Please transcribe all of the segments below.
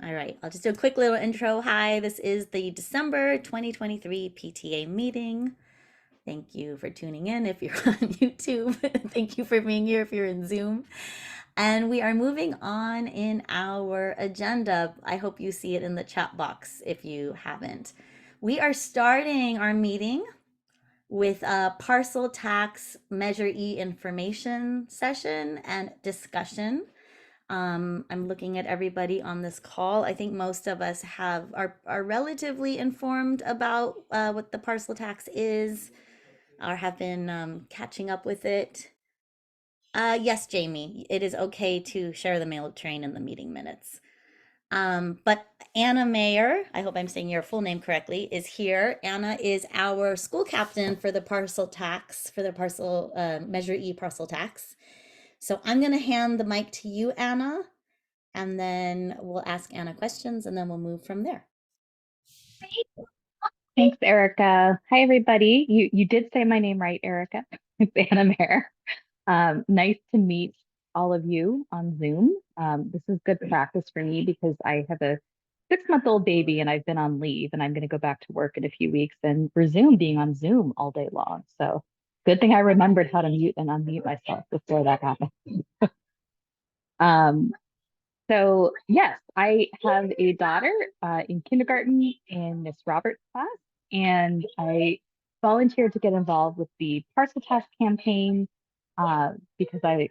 All right, I'll just do a quick little intro. Hi, this is the December 2023 PTA meeting. Thank you for tuning in if you're on YouTube. Thank you for being here if you're in Zoom. And we are moving on in our agenda. I hope you see it in the chat box if you haven't. We are starting our meeting with a parcel tax Measure E information session and discussion. I'm looking at everybody on this call. I think most of us are relatively informed about what the parcel tax is, or have been catching up with it. Yes, Jamie, it is okay to share the mail train in the meeting minutes. But Anna Mayer, I hope I'm saying your full name correctly, is here. Anna is our school captain for the parcel tax, for the parcel Measure E parcel tax. So I'm going to hand the mic to you, Anna, and then we'll ask Anna questions and then we'll move from there. Thanks, Erica. Hi, everybody. You did say my name right, Erica. It's Anna Mayer. Nice to meet all of you on Zoom. This is good practice for me because I have a 6-month-old baby and I've been on leave and I'm going to go back to work in a few weeks and resume being on Zoom all day long. So good thing I remembered how to mute and unmute myself before that happened. Um, so yes, I have a daughter in kindergarten in Miss Roberts' class, and I volunteered to get involved with the parcel tax campaign because I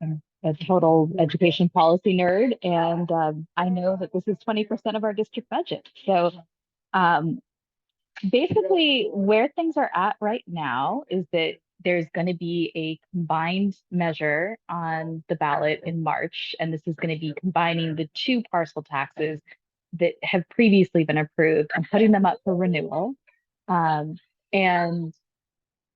am a total education policy nerd, and I know that this is 20% of our district budget. So um, basically, where things are at right now is that there's going to be a combined measure on the ballot in March, and this is going to be combining the two parcel taxes that have previously been approved and putting them up for renewal. Um, and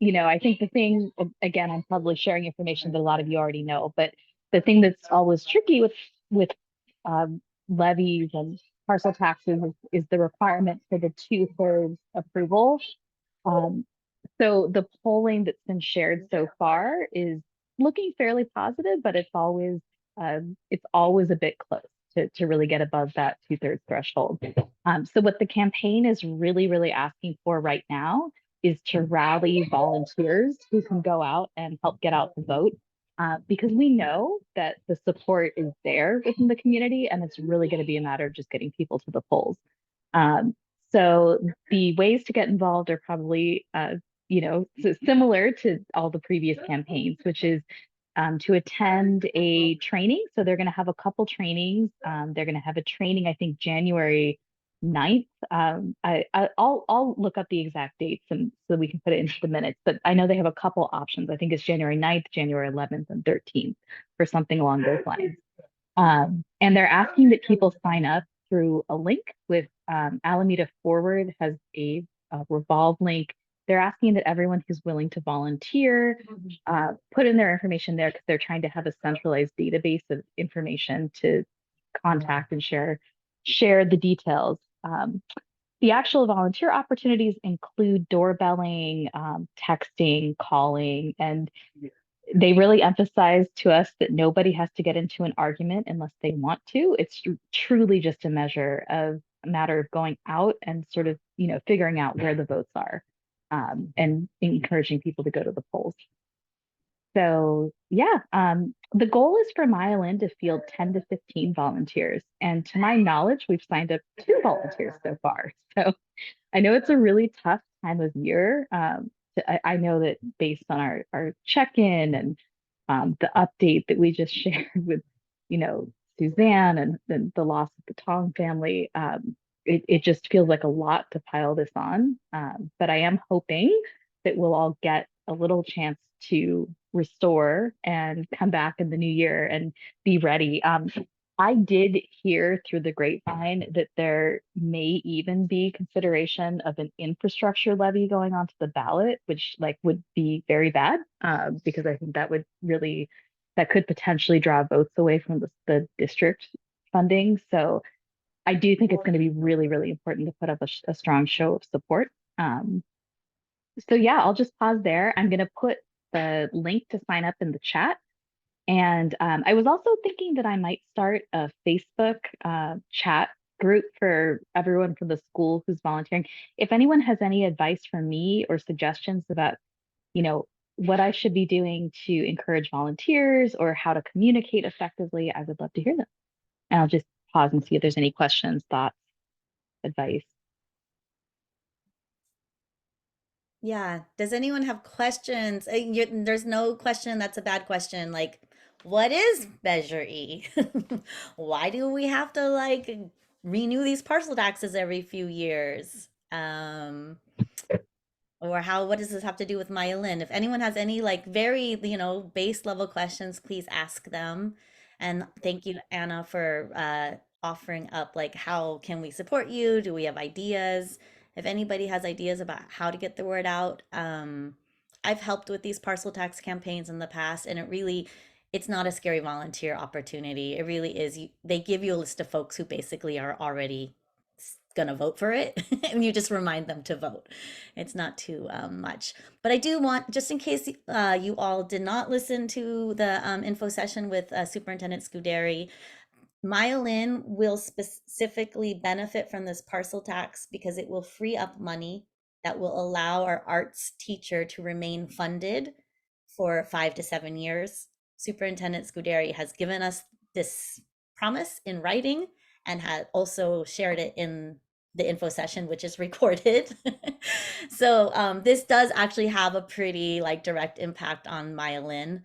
I think the thing, again, I'm probably sharing information that a lot of you already know, but the thing that's always tricky with um, levies and parcel taxes is the requirement for the 2/3 approval. Um, so the polling that's been shared so far is looking fairly positive, but it's always a bit close to really get above that 2/3 threshold. So what the campaign is really, really asking for right now is to rally volunteers who can go out and help get out the vote. Because we know that the support is there within the community, and it's really going to be a matter of just getting people to the polls. Um, so the ways to get involved are probably, similar to all the previous campaigns, which is to attend a training. So they're going to have a couple trainings. They're going to have a training, I think, January 9th. I'll look up the exact dates and so we can put it into the minutes. But I know they have a couple options. I think it's January 9th, January 11th, and 13th for something along those lines. And they're asking that people sign up through a link with Alameda Forward has a Revolve link. They're asking that everyone who's willing to volunteer put in their information there because they're trying to have a centralized database of information to contact and share the details. The actual volunteer opportunities include doorbelling, texting, calling, and they really emphasize to us that nobody has to get into an argument unless they want to. It's truly just a matter of going out and sort of, figuring out where the votes are, and encouraging people to go to the polls. So yeah, the goal is for Mile End to field 10 to 15 volunteers. And to my knowledge, we've signed up 2 volunteers so far. So I know it's a really tough time of year. I know that based on our check-in and the update that we just shared with, Suzanne and the loss of the Tong family, it just feels like a lot to pile this on. But I am hoping that we'll all get a little chance to restore and come back in the new year and be ready. I did hear through the grapevine that there may even be consideration of an infrastructure levy going onto the ballot, which would be very bad, because I think that could potentially draw votes away from the district funding. So I do think it's going to be really, really important to put up a strong show of support. So yeah, I'll just pause there. I'm going to put the link to sign up in the chat. And I was also thinking that I might start a Facebook chat group for everyone from the school who's volunteering. If anyone has any advice for me or suggestions about, you know, what I should be doing to encourage volunteers or how to communicate effectively, I would love to hear them. And I'll just pause and see if there's any questions, thoughts, advice. Yeah. Does anyone have questions? There's no question that's a bad question. Like, what is Measure E? Why do we have to like renew these parcel taxes every few years? Or how, what does this have to do with myelin? If anyone has any like very, base level questions, please ask them. And thank you, Anna, for offering up like how can we support you? Do we have ideas? If anybody has ideas about how to get the word out, I've helped with these parcel tax campaigns in the past, and it's not a scary volunteer opportunity. It really is. They give you a list of folks who basically are already gonna vote for it, and you just remind them to vote. It's not too much. But I do want, just in case you all did not listen to the info session with Superintendent Scuderi, Myelin will specifically benefit from this parcel tax because it will free up money that will allow our arts teacher to remain funded for 5 to 7 years. Superintendent Scuderi has given us this promise in writing and had also shared it in the info session, which is recorded. So this does actually have a pretty like direct impact on Myelin.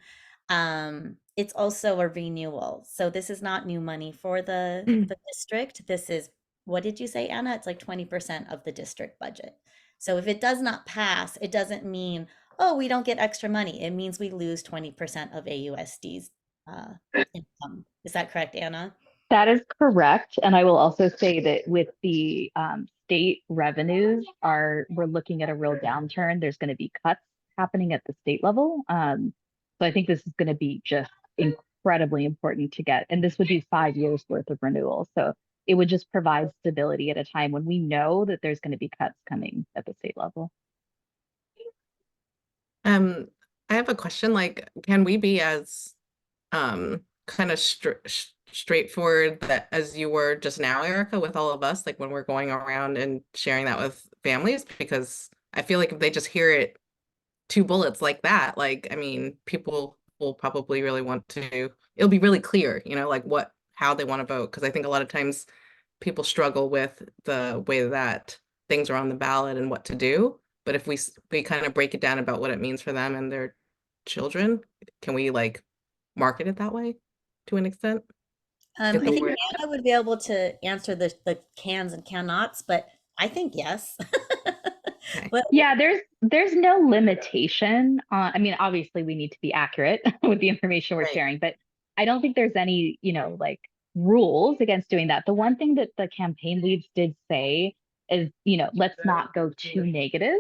It's also a renewal. So this is not new money for the district. This is, what did you say, Anna? It's like 20% of the district budget. So if it does not pass, it doesn't mean, oh, we don't get extra money. It means we lose 20% of AUSD's uh, income. Is that correct, Anna? That is correct. And I will also say that with the state revenues we're looking at a real downturn. There's going to be cuts happening at the state level. So I think this is going to be just incredibly important to get. And this would be 5 years worth of renewal. So it would just provide stability at a time when we know that there's going to be cuts coming at the state level. Um, I have a question, like, can we be as kind of straightforward that as you were just now, Erica, with all of us, like when we're going around and sharing that with families? Because I feel like if they just hear it, two bullets like that, like, I mean, people will probably really want to, it'll be really clear, like how they want to vote. Because I think a lot of times people struggle with the way that things are on the ballot and what to do. But if we kind of break it down about what it means for them and their children, can we like market it that way to an extent? Get I the think word. Anna would be able to answer the cans and cannots, but I think yes. Okay. But Yeah, there's no limitation. I mean, obviously we need to be accurate with the information we're Right. sharing, but I don't think there's any, like rules against doing that. The one thing that the campaign leads did say is, let's not go too negative.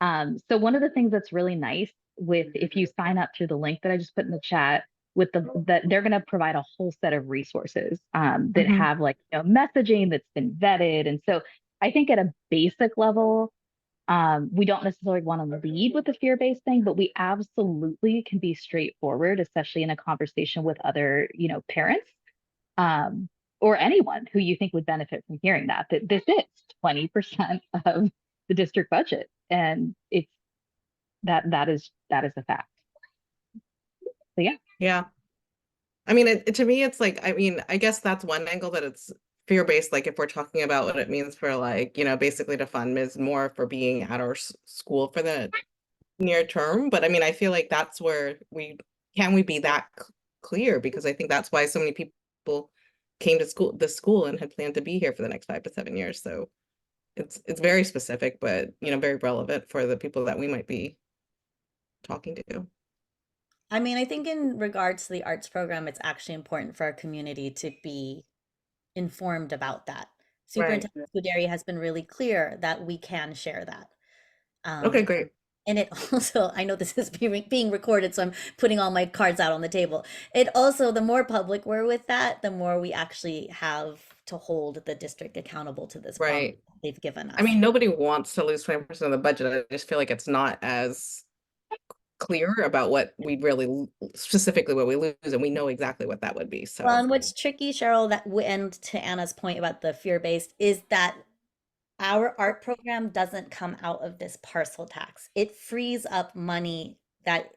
So one of the things that's really nice with if you sign up through the link that I just put in the chat with that they're going to provide a whole set of resources that Mhm. have like messaging that's been vetted. And so I think at a basic level, we don't necessarily want to lead with the fear-based thing, but we absolutely can be straightforward, especially in a conversation with other, parents, um, or anyone who you think would benefit from hearing that this is 20% of the district budget. And it's that is a fact. So yeah. Yeah. I mean, to me, it's like, I mean, I guess that's one angle that it's fear-based. Like if we're talking about what it means for like, basically to fund Ms. Moore for being at our school for the near term. But I mean, I feel like that's where we be that clear, because I think that's why so many people came to the school and had planned to be here for the next 5 to 7 years. So it's very specific, but very relevant for the people that we might be talking to. I mean, I think in regards to the arts program, it's actually important for our community to be informed about that. Right. Superintendent Scuderi has been really clear that we can share that. Okay, Um, great. and it also, I know this is being recorded, so I'm putting all my cards out on the table. It also, the more public we're with that, the more we actually have to hold the district accountable to this promise Right. they've given I us. mean, nobody wants to lose 20% of the budget. I just feel like it's not as clear about what we really specifically what we lose, and we know exactly what that would be. Well, So and what's tricky, Cheryl, and to Anna's point about the fear-based, is that our art program doesn't come out of this parcel tax. It frees up money that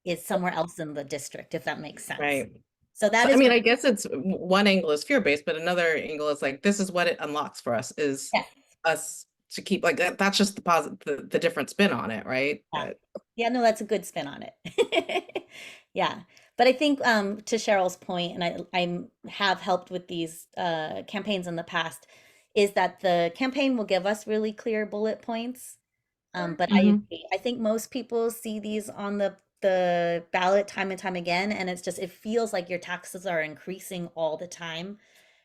is somewhere else in the district, if that makes sense. right. So that So I is mean, what, I guess it's one angle is fear-based, but another angle is like this is what it unlocks for us is yeah, us to keep like that's just the positive the different spin on it, right? yeah. But Yeah, no, that's a good spin on it. Yeah. But I think to Cheryl's point, and I have helped with these campaigns in the past, is that the campaign will give us really clear bullet points. But I Mhm. agree. I think most people see these on the ballot time and time again, and it's just it feels like your taxes are increasing all the time.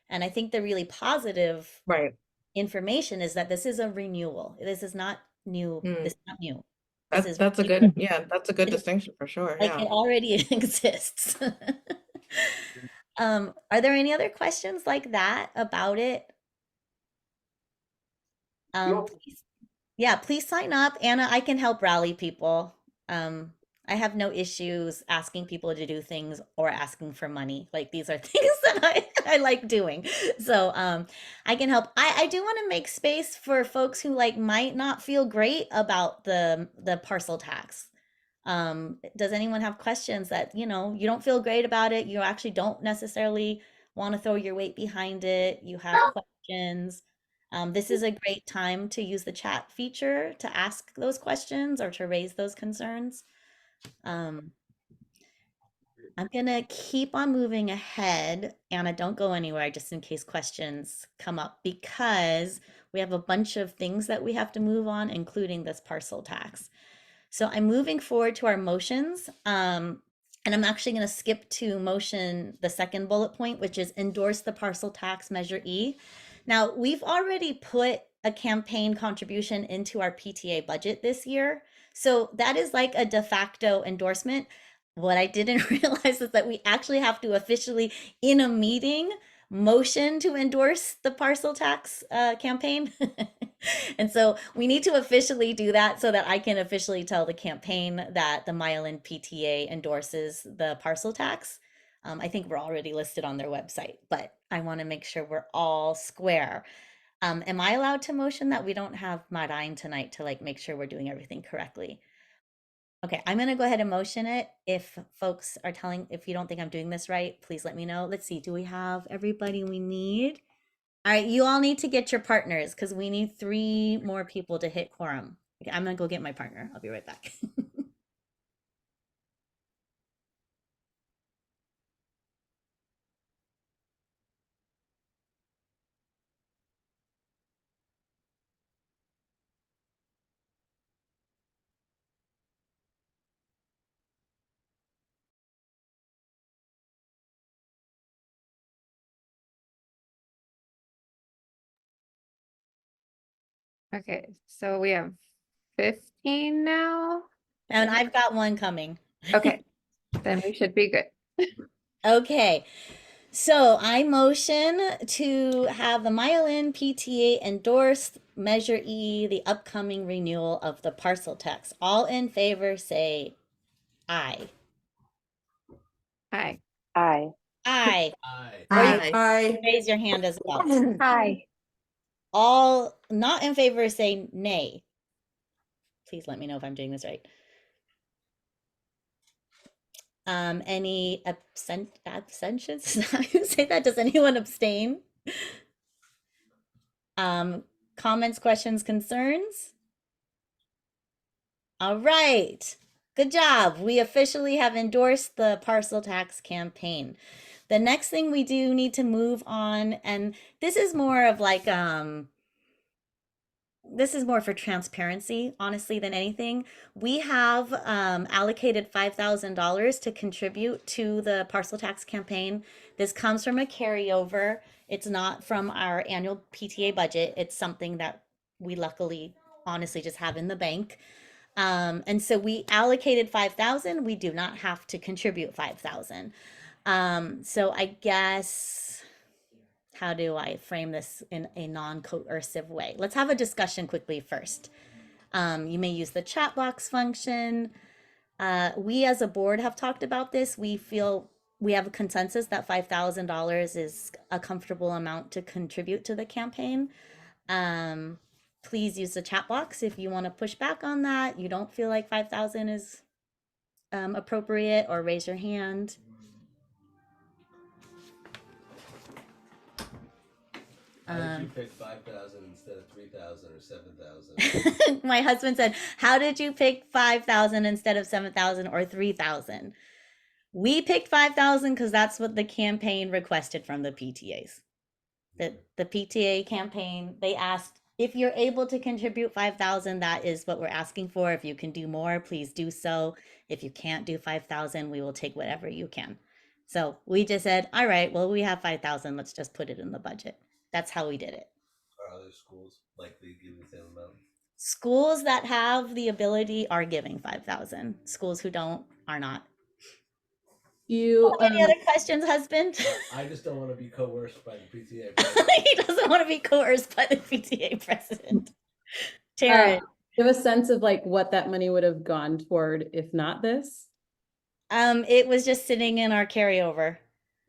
And I think the really positive Right. information is that this is a renewal. This is not new. This Mm. is not new. This is That's a good, renewal. yeah, that's a good It's distinction for sure. like Yeah. it already exists. Are there any other questions like that about it? Please, yeah, please sign up. Anna, I can help rally people. Um, I have no issues asking people to do things or asking for money. Like these are things that I like doing. So I can help. I do want to make space for folks who like might not feel great about the parcel tax. Does anyone have questions that, you don't feel great about it? You actually don't necessarily want to throw your weight behind it. You have questions. This is a great time to use the chat feature to ask those questions or to raise those concerns. Um, I'm gonna keep on moving ahead. Anna, don't go anywhere just in case questions come up because we have a bunch of things that we have to move on, including this parcel tax. So I'm moving forward to our motions. And I'm actually going to skip to motion, the second bullet point, which is endorse the parcel tax measure E. Now, we've already put a campaign contribution into our PTA budget this year. So that is like a de facto endorsement. What I didn't realize is that we actually have to officially, in a meeting, motion to endorse the parcel tax campaign. And so we need to officially do that so that I can officially tell the campaign that the Myelin PTA endorses the parcel tax. I think we're already listed on their website, but I want to make sure we're all square. Am I allowed to motion that? We don't have Marine tonight to like make sure we're doing everything correctly. Okay, I'm gonna go ahead and motion it. If folks are if you don't think I'm doing this right, please let me know. Let's see, do we have everybody we need? All right, you all need to get your partners because we need 3 more people to hit quorum. Okay, I'm gonna go get my partner. I'll be right back. Okay, so we have 15 now. And I've got one coming. Okay, then we should be good. Okay, so I motion to have the Myelin PTA endorse Measure E, the upcoming renewal of the parcel tax. All in favor say aye. Hi. Aye. Aye. Or you Aye. can raise your hand as well. Hi. All not in favor say nay. Please let me know if I'm doing this right. Any abstentions? Is that how you say that? Does anyone abstain? Comments, questions, concerns? All right. Good job. We officially have endorsed the parcel tax campaign. The next thing we do need to move on, and this is more of like this is more for transparency, honestly, than anything. We have allocated $5,000 to contribute to the parcel tax campaign. This comes from a carryover. It's not from our annual PTA budget. It's something that we luckily, honestly, just have in the bank. And so we allocated 5,000. We do not have to contribute 5,000. So I guess how do I frame this in a non-coercive way? Let's have a discussion quickly first. You may use the chat box function. We as a board have talked about this. We feel we have a consensus that $5,000 is a comfortable amount to contribute to the campaign. Please use the chat box if you want to push back on that. You don't feel like 5,000 is appropriate, or raise your hand. How did you pick 5,000 instead of 3,000 or 7,000? My husband said, "How did you pick 5,000 instead of 7,000 or 3,000?" We picked 5,000 because that's what the campaign requested from the PTAs. The PTA campaign, they asked, if you're able to contribute 5,000, that is what we're asking for. If you can do more, please do so. If you can't do 5,000, we will take whatever you can. So we just said, all right, well, we have 5,000. Let's just put it in the budget. That's how we did it. Are other schools likely to give the same amount? Schools that have the ability are giving 5,000. Schools who don't are not. You, Any other questions, husband? I just don't want to be coerced by the PTA. He doesn't want to be coerced by the PTA president. Taryn. you have a sense of like what that money would have gone toward if not this? It was just sitting in our carryover.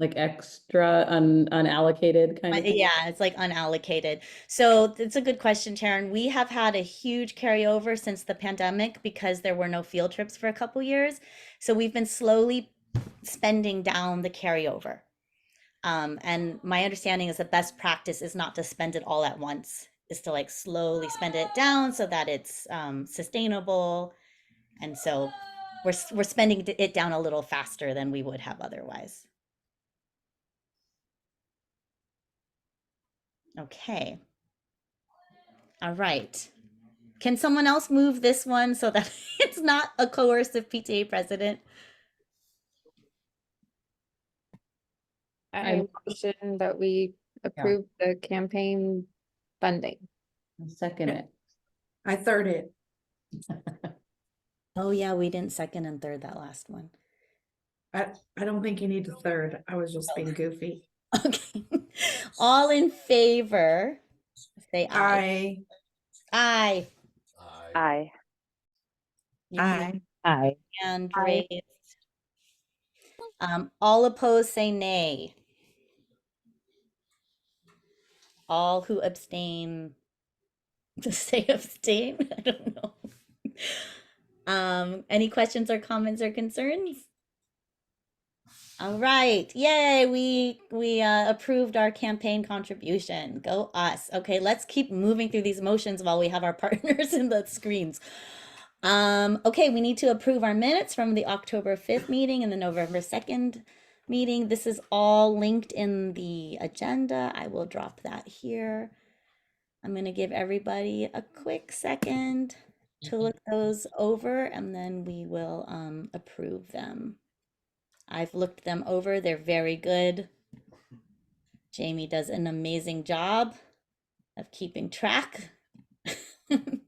Like extra unallocated kind of thing? Yeah, it's like unallocated. So it's a good question, Taryn. We have had a huge carryover since the pandemic because there were no field trips for a couple years. So we've been slowly spending down the carryover. And my understanding is the best practice is not to spend it all at once, is to like slowly spend it down so that it's sustainable. And so we're spending it down a little faster than we would have otherwise. Okay. All right. Can someone else move this one so that it's not a coercive PTA president? I motion that we approve the campaign funding. I'll second it. I third it. Oh yeah, we didn't second and third that last one. I don't think you need a third. I was just being goofy. Okay. All in favor, say aye. I Aye. Aye. You can I Aye. hand Aye. raised. All opposed say nay. All who abstain say abstain. I don't know. Any questions or comments or concerns? All right, yay! We approved our campaign contribution. Go us. Okay, let's keep moving through these motions while we have our partners in the screens. Okay, we need to approve our minutes from the October 5th meeting and the November 2nd meeting. This is all linked in the agenda. I will drop that here. I'm going to give everybody a quick second to look those over, and then we will approve them. I've looked them over. They're very good. Jamie does an amazing job of keeping track. The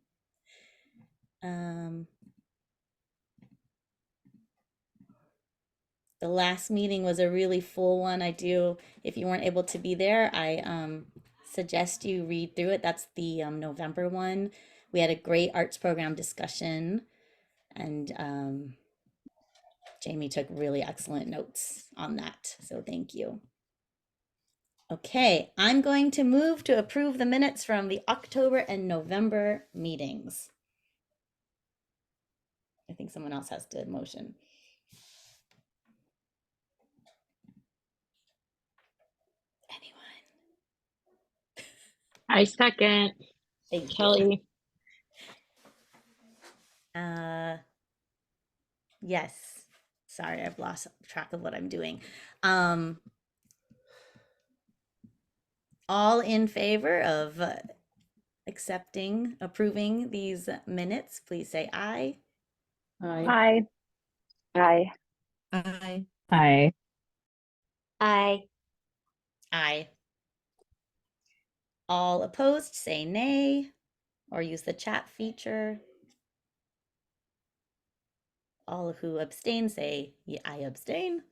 last meeting was a really full one. If you weren't able to be there, I suggest you read through it. That's the November one. We had a great arts program discussion, and Jamie took really excellent notes on that. So thank you. Okay, I'm going to move to approve the minutes from the October and November meetings. I think someone else has to motion. Anyone? I second. Thank you. Kelly. Yes. Sorry, I've lost track of what I'm doing. All in favor of approving these minutes, please say aye. Aye. Aye. I Aye. Aye. Aye. All opposed, say nay, or use the chat feature. All who abstain say, yeah, I abstain.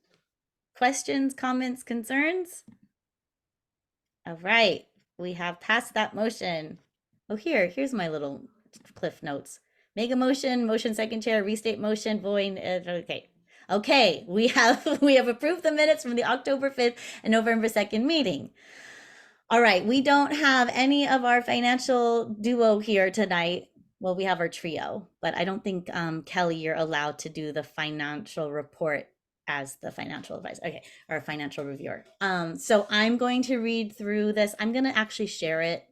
Questions, comments, concerns? All right, we have passed that motion. Oh, here's my little cliff notes. Make a motion, motion second chair, restate motion, void, okay. Okay, we have approved the minutes from the October 5th and November 2nd meeting. All right, we don't have any of our financial duo here tonight. Well, we have our trio, but I don't think Kelly, you're allowed to do the financial report as the financial advisor. Okay, or financial reviewer. So I'm going to read through this. I'm going to actually share it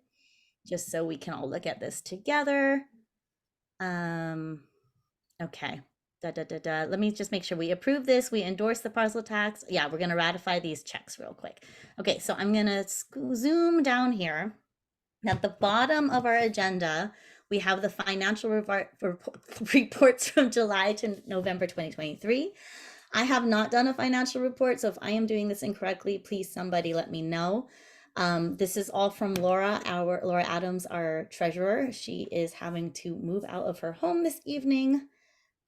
just so we can all look at this together. Okay. Let me just make sure we approve this. We endorse the parcel tax. Yeah, we're going to ratify these checks real quick. Okay, so I'm going to zoom down here. At the bottom of our agenda, we have the financial reports from July to November 2023. I have not done a financial report, so if I am doing this incorrectly, please somebody let me know. This is all from Laura Adams, our treasurer. She is having to move out of her home this evening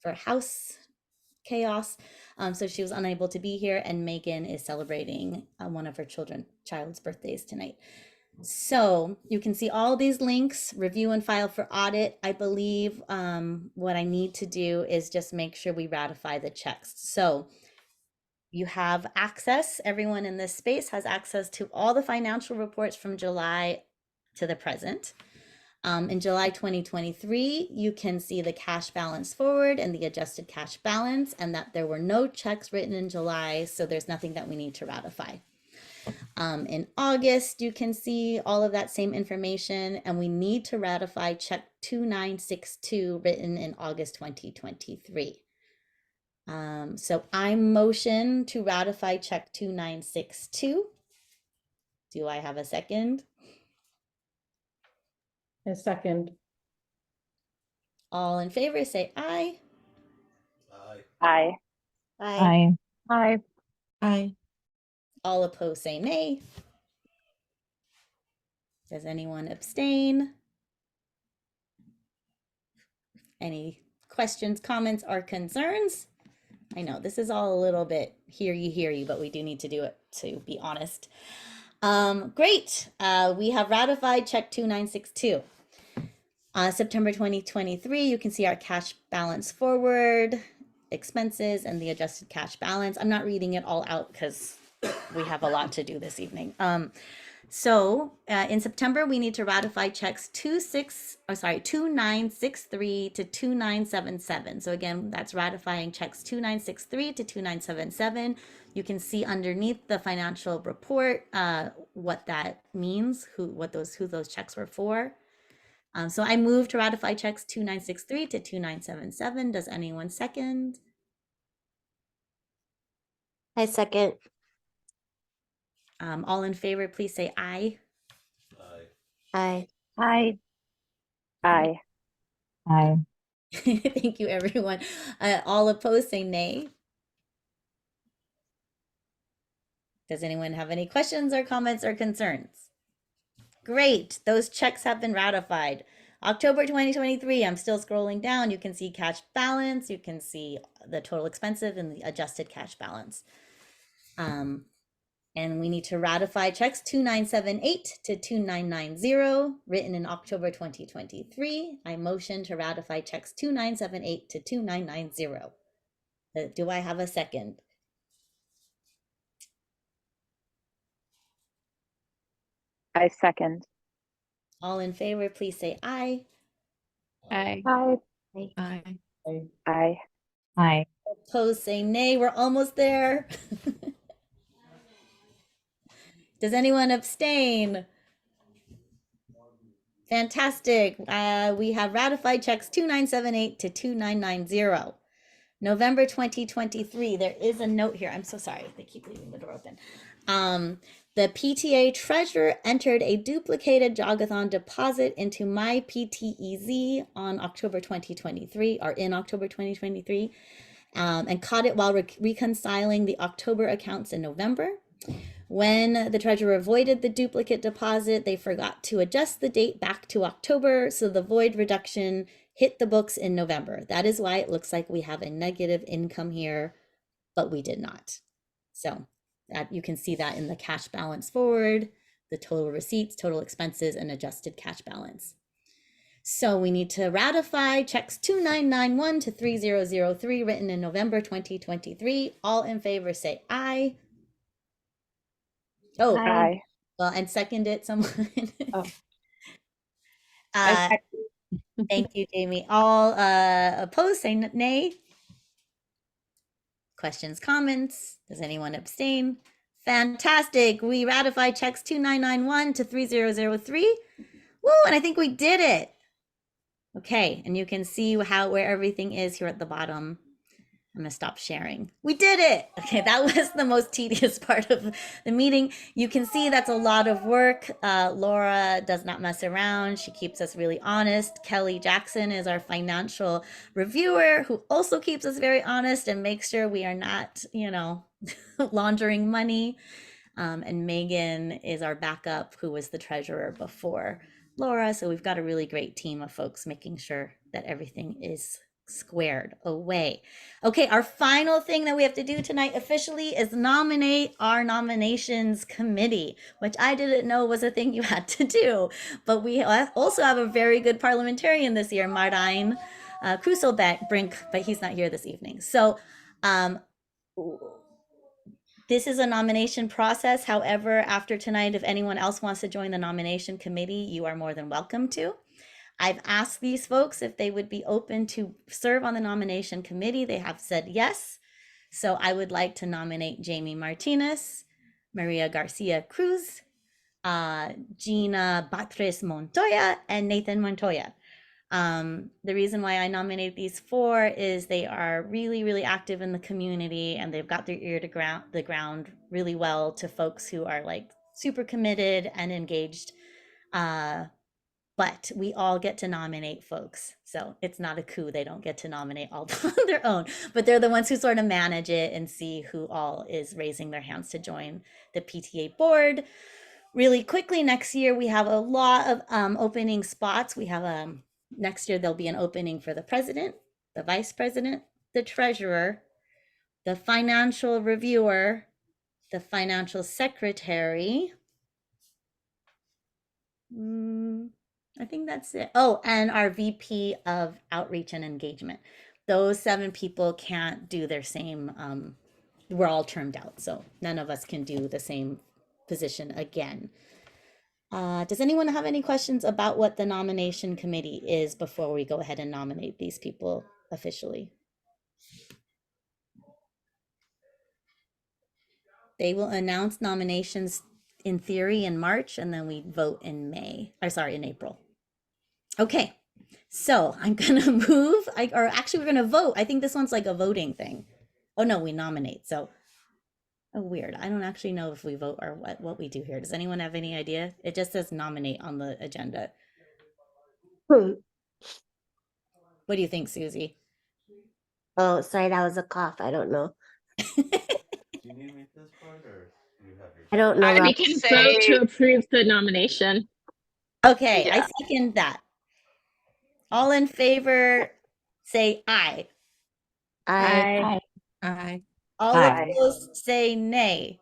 for house chaos. So she was unable to be here, and Megan is celebrating one of her child's birthdays tonight. So you can see all these links, review and file for audit. I believe what I need to do is just make sure we ratify the checks. So you have access, everyone in this space has access to all the financial reports from July to the present. In July 2023, you can see the cash balance forward and the adjusted cash balance, and that there were no checks written in July, so there's nothing that we need to ratify. In August, you can see all of that same information, and we need to ratify check 2962 written in August 2023. So I motion to ratify check 2962. Do I have a second? A second. All in favor, say aye. Aye. Aye. Aye. Aye. Aye. All opposed, say nay. Does anyone abstain? Any questions, comments, or concerns? I know this is all a little bit hear you, but we do need to do it, to be honest. Great. We have ratified check 2962. September 2023, you can see our cash balance forward, expenses, and the adjusted cash balance. I'm not reading it all out because we have a lot to do this evening. So in September, we need to ratify checks 2963 to 2977. So again, that's ratifying checks 2963 to 2977. You can see underneath the financial report what that means, who those checks were for. So I move to ratify checks 2963 to 2977. Does anyone second? I second. All in favor, please say aye. Aye. Aye. Aye. Aye. Thank you, everyone. All opposed, say nay. Does anyone have any questions or comments or concerns? Great, those checks have been ratified. October 2023, I'm still scrolling down. You can see cash balance, you can see the total expenses and the adjusted cash balance. And we need to ratify checks 2978 to 2990 written in October 2023. I motion to ratify checks 2978 to 2990. Do I have a second? I second. All in favor, please say aye. Aye. Aye. Aye. Aye. Aye. Opposed, say nay. We're almost there. Does anyone abstain? Fantastic. We have ratified checks 2978 to 2990. November 2023, there is a note here. I'm so sorry. They keep leaving the door open. The PTA treasurer entered a duplicated jogathon deposit into my PTEZ on October 2023, or in October 2023, and caught it while reconciling the October accounts in November. When the treasurer voided the duplicate deposit, they forgot to adjust the date back to October, so the void reduction hit the books in November. That is why it looks like we have a negative income here, but we did not. So that you can see that in the cash balance forward, the total receipts, total expenses, and adjusted cash balance. So we need to ratify checks 2991 to 3003 written in November 2023. All in favor say aye. Oh, Aye. well, and second it, someone. Oh. uh, thank you, Jamie. All opposed say nay. Questions, comments? Does anyone abstain? Fantastic. We ratify checks 2991 to 3003. Woo, and I think we did it. Okay, and you can see where everything is here at the bottom. I'm gonna stop sharing. We did it. Okay, that was the most tedious part of the meeting. You can see that's a lot of work. Laura does not mess around. She keeps us really honest. Kelly Jackson is our financial reviewer who also keeps us very honest and makes sure we are not, laundering money. And Megan is our backup, who was the treasurer before Laura. So we've got a really great team of folks making sure that everything is squared away. Okay, our final thing that we have to do tonight officially is nominate our nominations committee, which I didn't know was a thing you had to do. But we also have a very good parliamentarian this year, Martijn Krusselbrink, but he's not here this evening. So this is a nomination process. However, after tonight, if anyone else wants to join the nomination committee, you are more than welcome to. I've asked these folks if they would be open to serve on the nomination committee. They have said yes. So I would like to nominate Jamie Martinez, Maria Garcia Cruz, Gina Batres Montoya, and Nathan Montoya. The reason why I nominate these four is they are really, really active in the community, and they've got their ear to the ground really well to folks who are like super committed and engaged. But we all get to nominate folks. So it's not a coup. They don't get to nominate all on their own, but they're the ones who sort of manage it and see who all is raising their hands to join the PTA board. Really quickly, next year, we have a lot of opening spots. We have next year, there'll be an opening for the president, the vice president, the treasurer, the financial reviewer, the financial secretary. I think that's it. Oh, and our VP of outreach and engagement. Those 7 people can't do their same, we're all termed out, so none of us can do the same position again. Does anyone have any questions about what the nomination committee is before we go ahead and nominate these people officially? They will announce nominations in theory in March, and then we vote in in April. Okay, so I'm gonna move, or actually we're gonna vote. I think this one's like a voting thing. Oh no, we nominate, so. Oh, weird. I don't actually know if we vote or what we do here. Does anyone have any idea? It just says nominate on the agenda. What do you think, Susie? Oh, sorry, that was a cough. I don't know. Do you need me this part or do you have your? I don't know. We Rob. can vote to approve the nomination. Okay, Yeah. I second that. All in favor, say aye. I Aye. All Aye. opposed, say nay.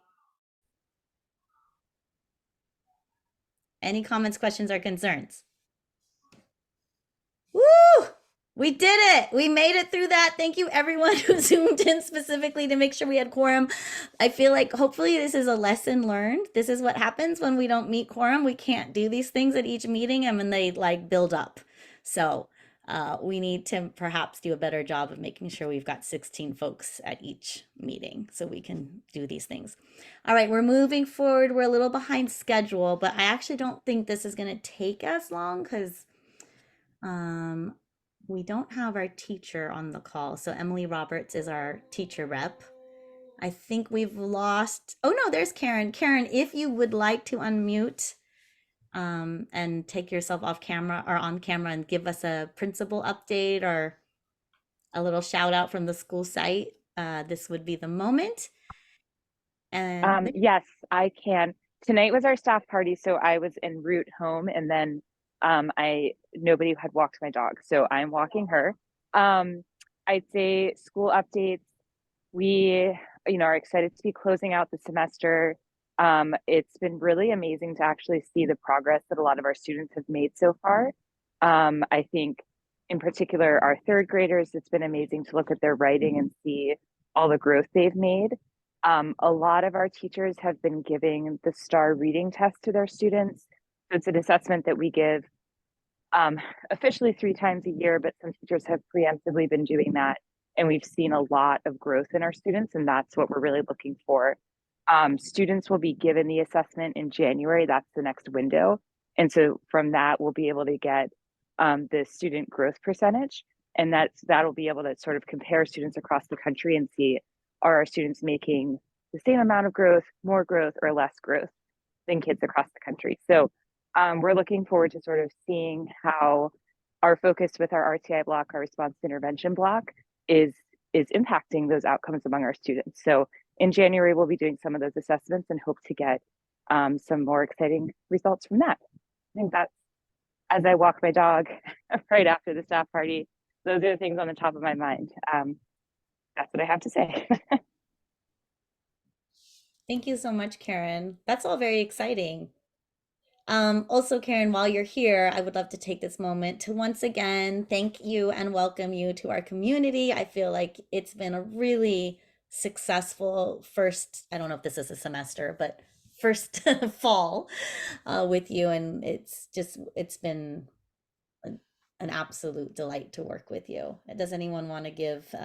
Any comments, questions, or concerns? Woo! We did it. We made it through that. Thank you, everyone who zoomed in specifically to make sure we had quorum. I feel like hopefully this is a lesson learned. This is what happens when we don't meet quorum. We can't do these things at each meeting, and when they like build up. So we need to perhaps do a better job of making sure we've got 16 folks at each meeting so we can do these things. All right, we're moving forward. We're a little behind schedule, but I actually don't think this is going to take as long because we don't have our teacher on the call. So Emily Roberts is our teacher rep. I think we've lost. Oh no, there's Karen. Karen, if you would like to unmute and take yourself off camera or on camera and give us a principal update or a little shout out from the school site, this would be the moment. And yes, I can. Tonight was our staff party, so I was en route home, and then nobody had walked my dog, so I'm walking her. I'd say school updates. We, are excited to be closing out the semester. It's been really amazing to actually see the progress that a lot of our students have made so far. I think in particular, our third graders, it's been amazing to look at their writing and see all the growth they've made. A lot of our teachers have been giving the STAR reading test to their students. So it's an assessment that we give officially 3 times a year, but some teachers have preemptively been doing that. And we've seen a lot of growth in our students, and that's what we're really looking for. Students will be given the assessment in January. That's the next window. And so from that, we'll be able to get the student growth percentage. And that'll be able to sort of compare students across the country and see, are our students making the same amount of growth, more growth, or less growth than kids across the country. So we're looking forward to sort of seeing how our focus with our RTI block, our response to intervention block, is impacting those outcomes among our students. So in January, we'll be doing some of those assessments and hope to get some more exciting results from that. I think that's, as I walk my dog right after the staff party, those are the things on the top of my mind. That's what I have to say. Thank you so much, Karen. That's all very exciting. Also, Karen, while you're here, I would love to take this moment to once again thank you and welcome you to our community. I feel like it's been a really successful first, I don't know if this is a semester, but first fall with you. And it's been an absolute delight to work with you. Does anyone want to give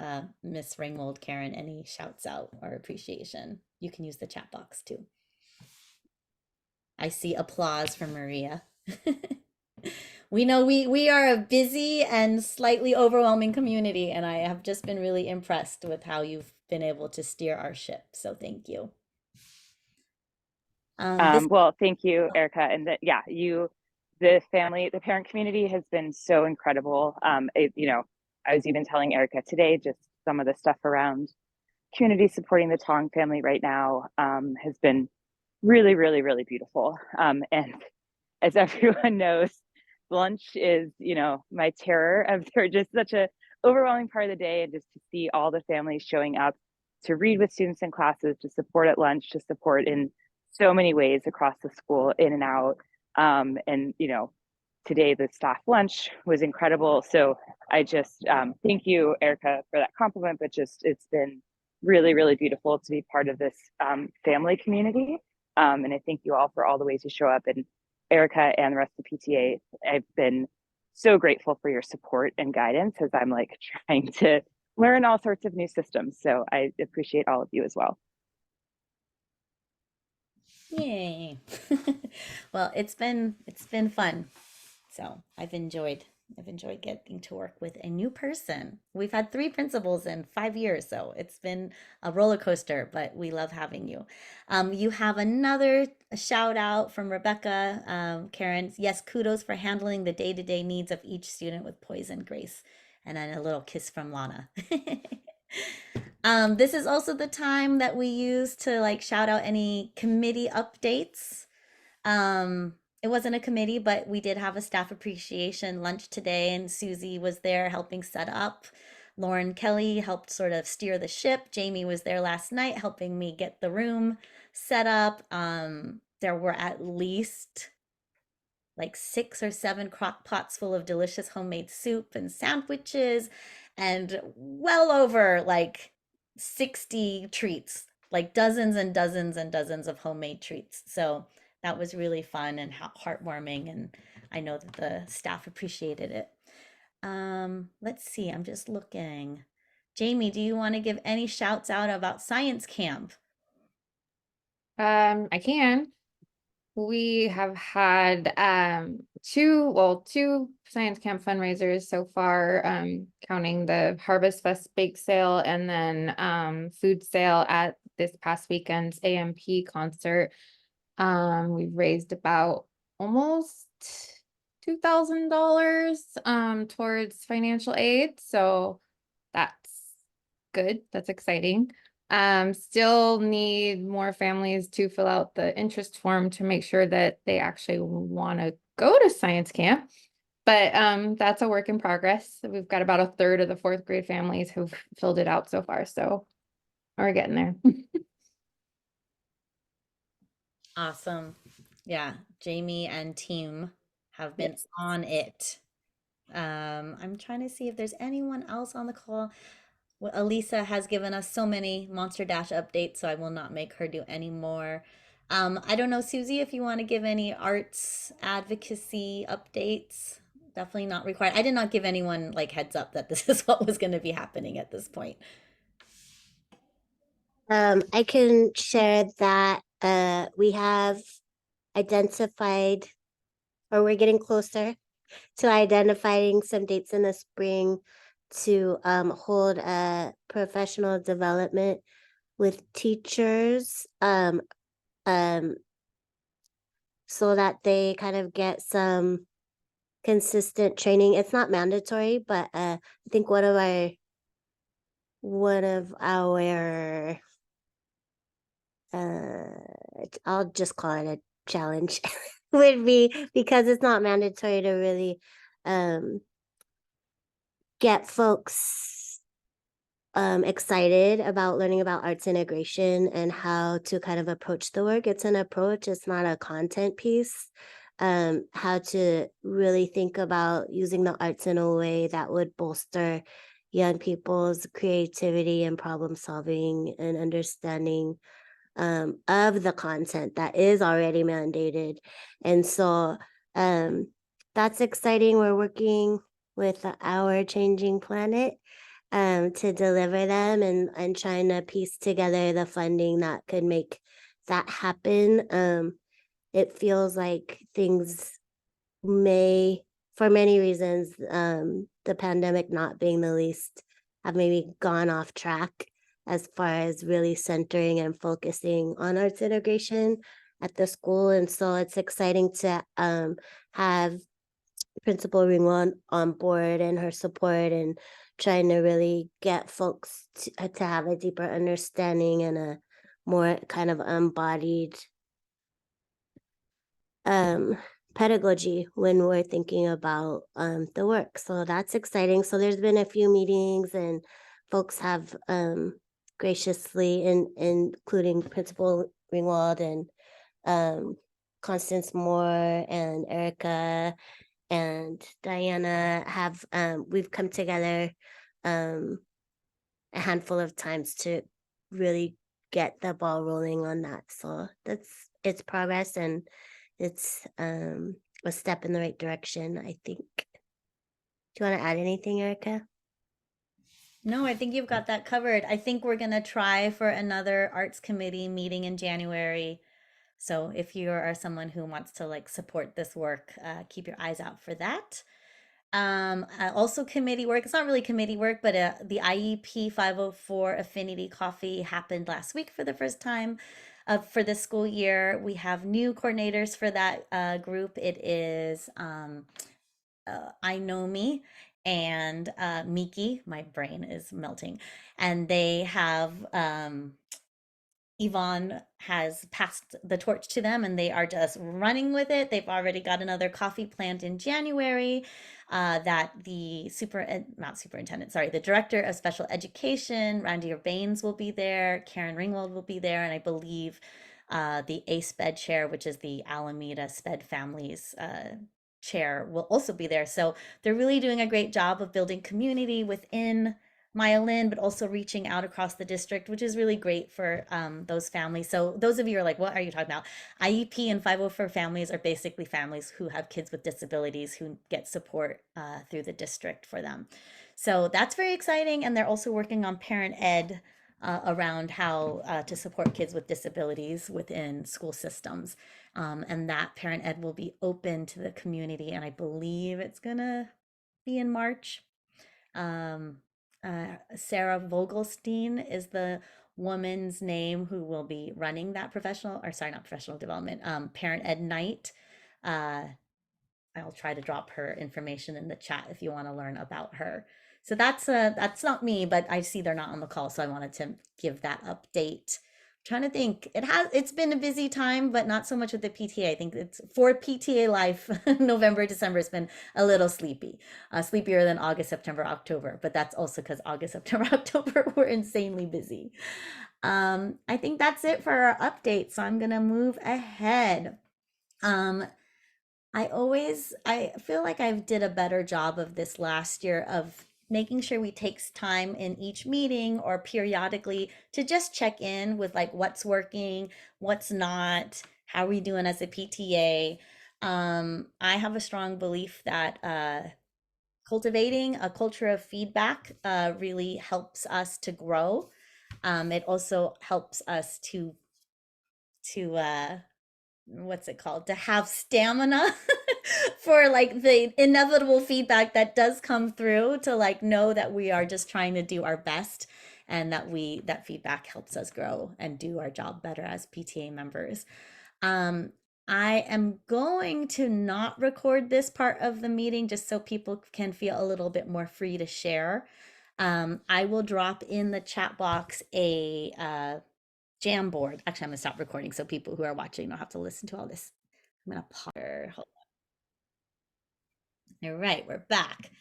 Miss Ringwald, Karen, any shouts out or appreciation? You can use the chat box too. I see applause from Maria. We know we are a busy and slightly overwhelming community, and I have just been really impressed with how you've been able to steer our ship. So thank you. Well, thank you, Erica. And the parent community has been so incredible. I was even telling Erica today, just some of the stuff around community supporting the Tong family right now has been really, really, really beautiful. And as everyone knows, lunch is, my terror. They're just such a overwhelming part of the day, and just to see all the families showing up to read with students in classes, to support at lunch, to support in so many ways across the school, in and out. And today the staff lunch was incredible. So I just thank you, Erica, for that compliment. But just it's been really, really beautiful to be part of this family community. And I thank you all for all the ways you show up. And Erica and the rest of the PTA, I've been so grateful for your support and guidance as I'm like trying to learn all sorts of new systems. So I appreciate all of you as well. Yay. Well, it's been fun. So I've enjoyed getting to work with a new person. We've had 3 principals in 5 years, so it's been a roller coaster, but we love having you. You have another shout out from Rebecca, Karen. Yes, kudos for handling the day-to-day needs of each student with poise and grace. And then a little kiss from Lana. This is also the time that we use to like shout out any committee updates. It wasn't a committee, but we did have a staff appreciation lunch today, and Susie was there helping set up. Lauren Kelly helped sort of steer the ship. Jamie was there last night helping me get the room set up. There were at least like 6 or 7 crock pots full of delicious homemade soup and sandwiches, and well over like 60 treats, like dozens and dozens and dozens of homemade treats. So that was really fun and heartwarming, and I know that the staff appreciated it. Let's see, I'm just looking. Jamie, do you want to give any shouts out about science camp? I can. We have had two science camp fundraisers so far, counting the Harvest Fest bake sale and then food sale at this past weekend's AMP concert. We've raised about almost $2,000 towards financial aid, so that's good. That's exciting. Still need more families to fill out the interest form to make sure that they actually want to go to science camp. But that's a work in progress. We've got about a third of the 4th grade families who've filled it out so far. So we're getting there. Awesome. Yeah, Jamie and team have been on it. I'm trying to see if there's anyone else on the call. Well, Elisa has given us so many Monster Dash updates, so I will not make her do any more. I don't know, Susie, if you want to give any arts advocacy updates. Definitely not required. I did not give anyone like heads up that this is what was going to be happening at this point. I can share that we have identified, or we're getting closer to identifying some dates in the spring to hold a professional development with teachers so that they kind of get some consistent training. It's not mandatory, but I think one of our I'll just call it a challenge would be, because it's not mandatory, to really get folks excited about learning about arts integration and how to kind of approach the work. It's an approach, it's not a content piece. How to really think about using the arts in a way that would bolster young people's creativity and problem solving and understanding of the content that is already mandated. And so that's exciting. We're working with Our Changing Planet to deliver them and trying to piece together the funding that could make that happen. It feels like things may, for many reasons, the pandemic not being the least, have maybe gone off track as far as really centering and focusing on arts integration at the school. And so it's exciting to have Principal Ringwon on board and her support and trying to really get folks to have a deeper understanding and a more kind of embodied pedagogy when we're thinking about the work. So that's exciting. So there's been a few meetings and folks have graciously, including Principal Ringwald and Constance Moore and Erica and Diana have we've come together a handful of times to really get the ball rolling on that. So it's progress, and it's a step in the right direction, I think. Do you want to add anything, Erica? No, I think you've got that covered. I think we're going to try for another arts committee meeting in January. So if you are someone who wants to like support this work, keep your eyes out for that. Also committee work. It's not really committee work, but the IEP 504 Affinity Coffee happened last week for the first time for this school year. We have new coordinators for that group. It is I Know Me and Miki. My brain is melting. And they have Yvonne has passed the torch to them and they are just running with it. They've already got another coffee planned in January that the the director of special education, Randy Baines, will be there. Karen Ringwald will be there. And I believe the ASPED chair, which is the Alameda SPED families chair, will also be there. So they're really doing a great job of building community within Maya Lin, but also reaching out across the district, which is really great for those families. So those of you who are like, what are you talking about? IEP and 504 families are basically families who have kids with disabilities who get support through the district for them. So that's very exciting. And they're also working on parent ed around how to support kids with disabilities within school systems. And that parent ed will be open to the community. And I believe it's gonna be in March. Sarah Vogelstein is the woman's name who will be running that not professional development, parent ed night. I'll try to drop her information in the chat if you want to learn about her. So that's not me, but I see they're not on the call, so I wanted to give that update. Trying to think, it's been a busy time, but not so much with the PTA. I think it's for PTA life. November, December has been a little sleepier than August, September, October. But that's also because August, September, October were insanely busy. I think that's it for our update. So I'm gonna move ahead. I feel like I did a better job of this last year of making sure we takes time in each meeting or periodically to just check in with like what's working, what's not, how are we doing as a PTA. I have a strong belief that cultivating a culture of feedback really helps us to grow. It also helps us to what's it called, to have stamina for like the inevitable feedback that does come through, to like know that we are just trying to do our best, and that feedback helps us grow and do our job better as PTA members. um I am going to not record this part of the meeting just so people can feel a little bit more free to share. I will drop in the chat box a Jamboard. Actually, I'm gonna stop recording so people who are watching don't have to listen to all this. I'm gonna pause. Hold on. All right, we're back.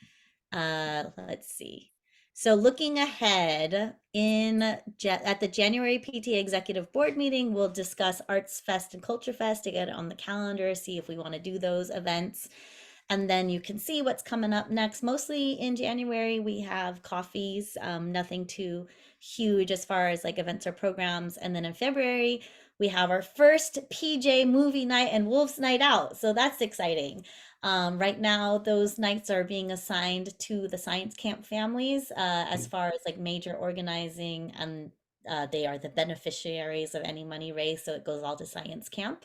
Let's see. So looking ahead at the January PTA Executive Board meeting, we'll discuss Arts Fest and Culture Fest to get it on the calendar, see if we want to do those events. And then you can see what's coming up next. Mostly in January, we have coffees, nothing too huge as far as like events or programs. And then in February, we have our first PJ movie night and Wolves Night Out. So that's exciting. Right now, those nights are being assigned to the science camp families as far as like major organizing, and they are the beneficiaries of any money raised. So it goes all to science camp.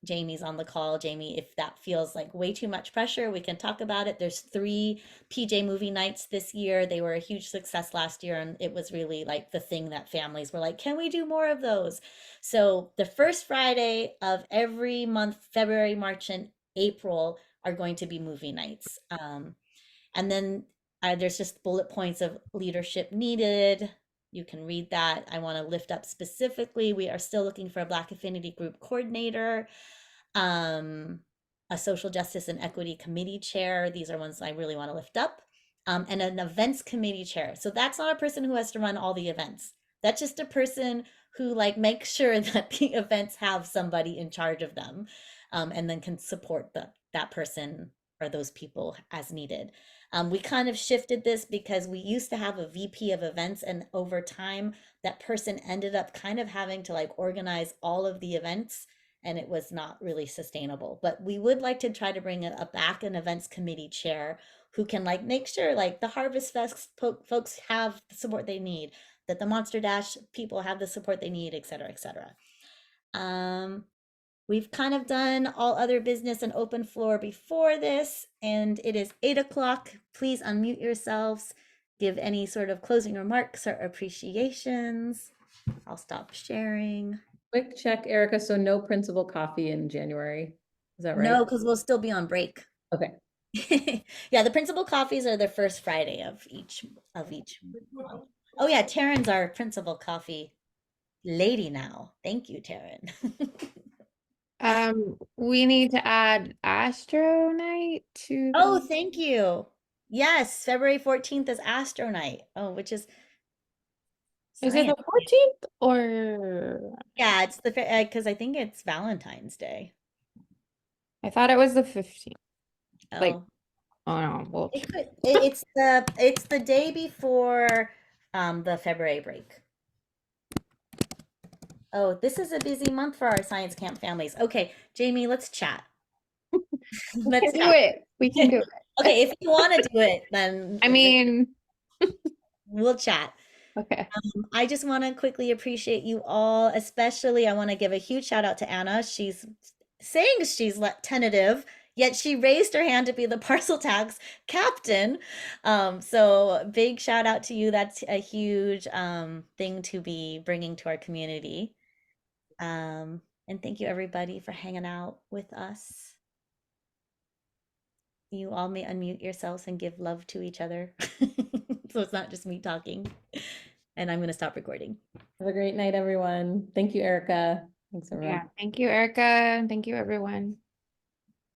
Jamie's on the call. Jamie, if that feels like way too much pressure, we can talk about it. There's 3 PJ movie nights this year. They were a huge success last year, and it was really like the thing that families were like, can we do more of those? So the first Friday of every month, February, March, and April, are going to be movie nights. And then there's just bullet points of leadership needed. You can read that. I want to lift up specifically, we are still looking for a Black Affinity Group coordinator, a social justice and equity committee chair. These are ones I really want to lift up. And an events committee chair. So that's not a person who has to run all the events. That's just a person who like makes sure that the events have somebody in charge of them, and then can support that person or those people as needed. We kind of shifted this because we used to have a VP of events, and over time, that person ended up kind of having to like organize all of the events, and it was not really sustainable. But we would like to try to bring back an events committee chair who can like make sure like the Harvest Fest folks have the support they need, that the Monster Dash people have the support they need, et cetera, et cetera. We've kind of done all other business and open floor before this, and it is 8 o'clock. Please unmute yourselves, give any sort of closing remarks or appreciations. I'll stop sharing. Quick check, Erica. So no principal coffee in January. Is that right? No, because we'll still be on break. Okay. Yeah, the principal coffees are the first Friday of each month. Oh yeah, Taryn's our principal coffee lady now. Thank you, Taryn. We need to add Astro Night to Oh, the thank you. Yes, February 14th is Astro Night. Oh, which is Is it the science. 14th or Yeah, it's the because I think it's Valentine's Day. I thought it was the 15th. Like, Oh, oh no, well, it's the day before the February break. Oh, this is a busy month for our science camp families. Okay, Jamie, let's chat. we can do it. We can do it. Okay, if you want to do it, then I mean, we'll chat. okay. I just want to quickly appreciate you all, especially I want to give a huge shout out to Anna. She's saying she's tentative, yet she raised her hand to be the parcel tax captain. So big shout out to you. That's a huge thing to be bringing to our community. And thank you everybody for hanging out with us. You all may unmute yourselves and give love to each other. So it's not just me talking. And I'm going to stop recording. Have a great night, everyone. Thank you, Erica. Thanks, everyone. Yeah. Thank you, Erica. Thank you, everyone.